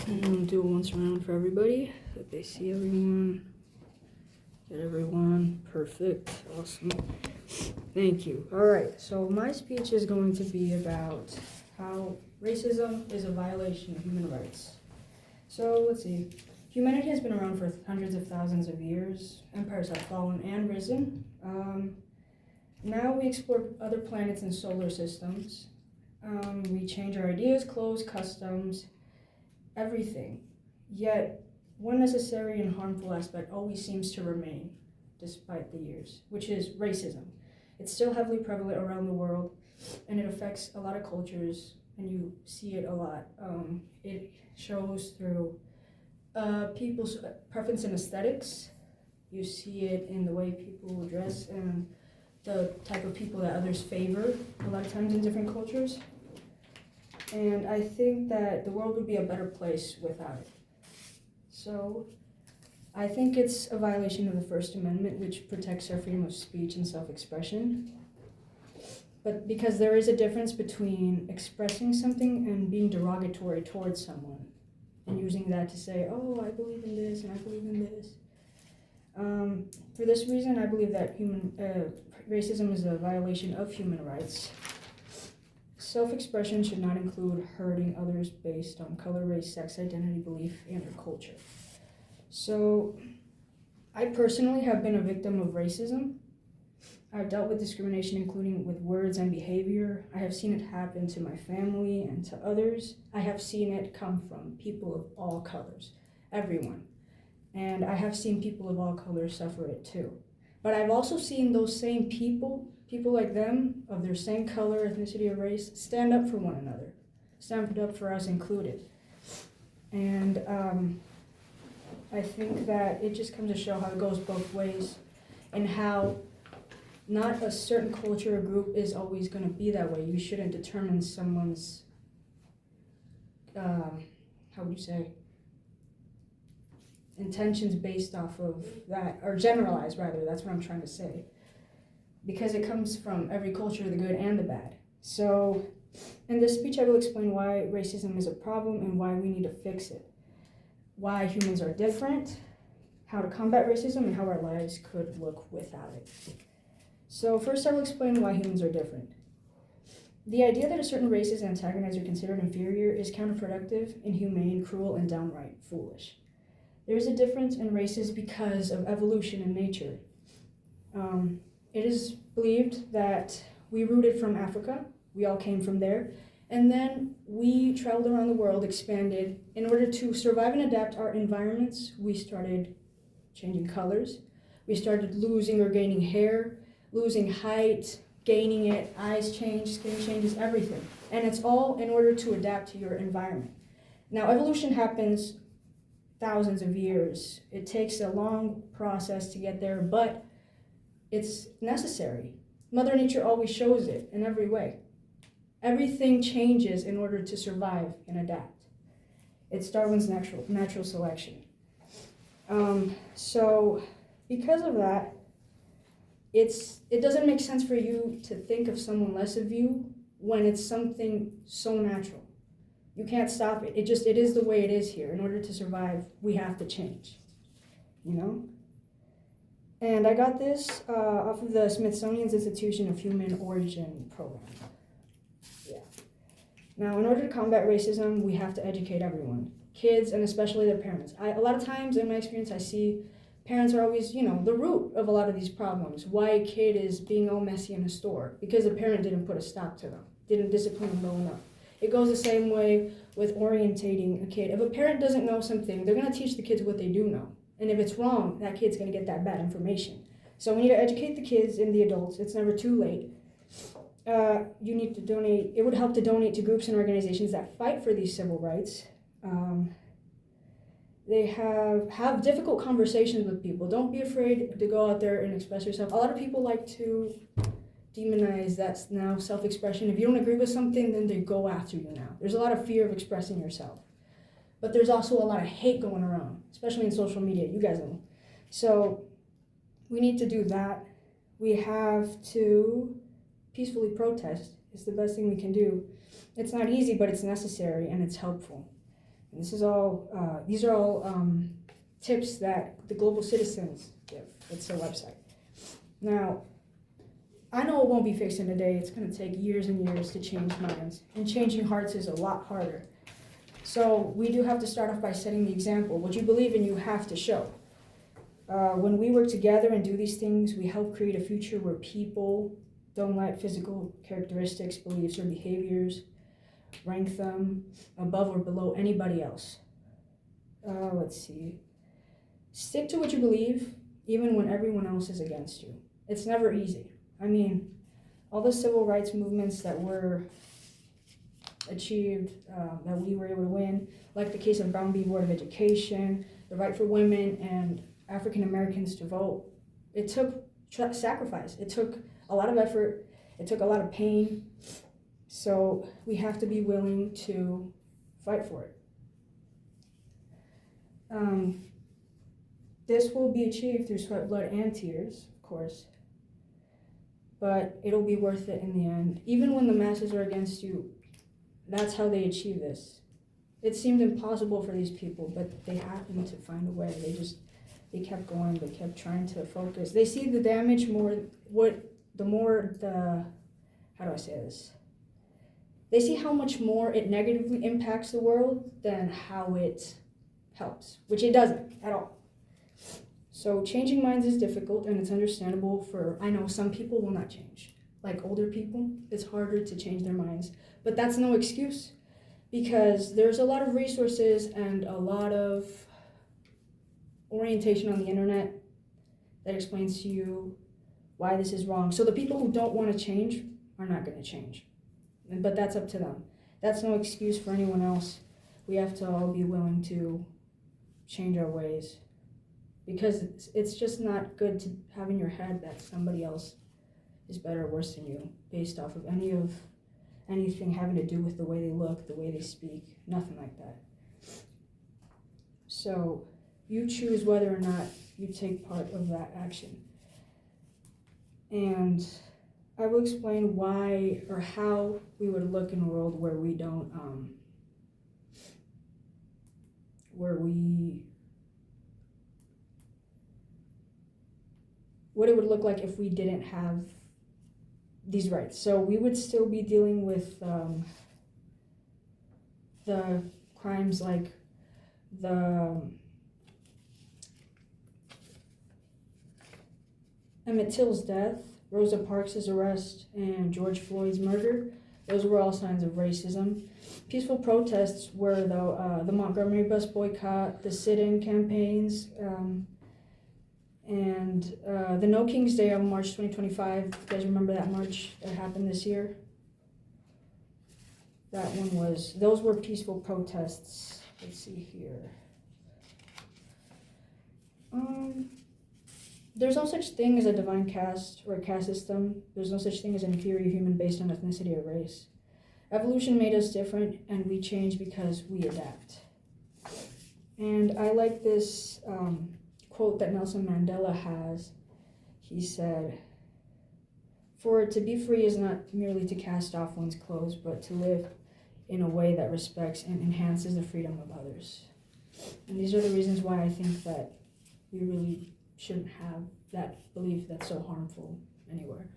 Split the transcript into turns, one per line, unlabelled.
Do it once around for everybody, that they see everyone, get everyone, perfect, awesome. Thank you. All right, so my speech is going to be about how racism is a violation of human rights. So let's see. Humanity has been around for hundreds of thousands of years. Empires have fallen and risen. Now we explore other planets and solar systems. We change our ideas, clothes, customs, everything. Yet, one necessary and harmful aspect always seems to remain, despite the years, which is racism. It's still heavily prevalent around the world, and it affects a lot of cultures, and you see it a lot. It shows through people's preference in aesthetics. You see it in the way people dress and the type of people that others favor, a lot of times in different cultures. And I think that the world would be a better place without it. So I think it's a violation of the First Amendment, which protects our freedom of speech and self-expression. But because there is a difference between expressing something and being derogatory towards someone and using that to say, oh, I believe in this and I believe in this. For this reason, I believe that racism is a violation of human rights. Self-expression should not include hurting others based on color, race, sex, identity, belief, and or culture. So, I personally have been a victim of racism. I've dealt with discrimination, including with words and behavior. I have seen it happen to my family and to others. I have seen it come from people of all colors, everyone. And I have seen people of all colors suffer it too. But I've also seen those same people like them, of their same color, ethnicity, or race, stand up for one another, stand up for us included. And I think that it just comes to show how it goes both ways and how not a certain culture or group is always going to be that way. You shouldn't determine someone's, intentions based off of that, or generalize rather, that's what I'm trying to say. Because it comes from every culture, the good and the bad. So in this speech I will explain why racism is a problem and why we need to fix it. Why humans are different, how to combat racism, and how our lives could look without it. So first I will explain why humans are different. The idea that a certain race is antagonized or considered inferior is counterproductive, inhumane, cruel, and downright foolish. There is a difference in races because of evolution in nature. It is believed that we rooted from Africa, we all came from there, and then we traveled around the world, expanded. In order to survive and adapt our environments, we started changing colors, we started losing or gaining hair, losing height, gaining it, eyes change, skin changes, everything. And it's all in order to adapt to your environment. Now, evolution happens thousands of years. It takes a long process to get there, but it's necessary. Mother Nature always shows it in every way. Everything changes in order to survive and adapt. It's Darwin's natural selection. So because of that, it doesn't make sense for you to think of someone less of you when it's something so natural. You can't stop it. It is the way it is here. In order to survive, we have to change, you know? And I got this off of the Smithsonian's Institution of Human Origin program. Yeah. Now, in order to combat racism, we have to educate everyone, kids and especially their parents. A lot of times in my experience, I see parents are always, the root of a lot of these problems. Why a kid is being all messy in a store? Because the parent didn't put a stop to them, didn't discipline them well enough. It goes the same way with orientating a kid. If a parent doesn't know something, they're going to teach the kids what they do know. And if it's wrong, that kid's going to get that bad information. So we need to educate the kids and the adults. It's never too late. You need to donate. It would help to donate to groups and organizations that fight for these civil rights. They have difficult conversations with people. Don't be afraid to go out there and express yourself. A lot of people like to demonize that's now self-expression. If you don't agree with something, then they go after you now. There's a lot of fear of expressing yourself. But there's also a lot of hate going around, especially in social media. You guys know. So we need to do that. We have to peacefully protest. It's the best thing we can do. It's not easy, but it's necessary and it's helpful. And this is all, these are all tips that the Global Citizens give. It's their website. Now, I know it won't be fixed in a day. It's going to take years and years to change minds. And changing hearts is a lot harder. So we do have to start off by setting the example. What you believe in, you have to show. When we work together and do these things, we help create a future where people don't let physical characteristics, beliefs, or behaviors rank them above or below anybody else. Let's see. Stick to what you believe, even when everyone else is against you. It's never easy. I mean, all the civil rights movements that were achieved, that we were able to win, like the case of Brown v. Board of Education, the right for women and African Americans to vote, it took sacrifice. It took a lot of effort. It took a lot of pain. So we have to be willing to fight for it. This will be achieved through sweat, blood, and tears, of course. But it'll be worth it in the end. Even when the masses are against you, that's how they achieve this. It seemed impossible for these people, but they happened to find a way. They kept going, they kept trying to focus. They see the damage more, how do I say this? They see how much more it negatively impacts the world than how it helps, which it doesn't at all. So changing minds is difficult, and it's understandable I know some people will not change. Like older people, it's harder to change their minds. But that's no excuse, because there's a lot of resources and a lot of orientation on the internet that explains to you why this is wrong. So the people who don't want to change are not going to change. But that's up to them. That's no excuse for anyone else. We have to all be willing to change our ways, because it's just not good to have in your head that somebody else is better or worse than you based off of anything having to do with the way they look, the way they speak, nothing like that. So you choose whether or not you take part of that action. And I will explain why or how we would look in a world where we don't, what it would look like if we didn't have these rights. So we would still be dealing with the crimes like the Emmett Till's death, Rosa Parks' arrest, and George Floyd's murder. Those were all signs of racism. Peaceful protests were the Montgomery bus boycott, the sit-in campaigns, and the No King's Day on March 2025. You guys remember that march that happened this year? Those were peaceful protests. Let's see here. There's no such thing as a divine caste or a caste system. There's no such thing as an inferior human based on ethnicity or race. Evolution made us different, and we change because we adapt. And I like this quote that Nelson Mandela has. He said, "For to be free is not merely to cast off one's clothes, but to live in a way that respects and enhances the freedom of others." And these are the reasons why I think that we really shouldn't have that belief that's so harmful anywhere.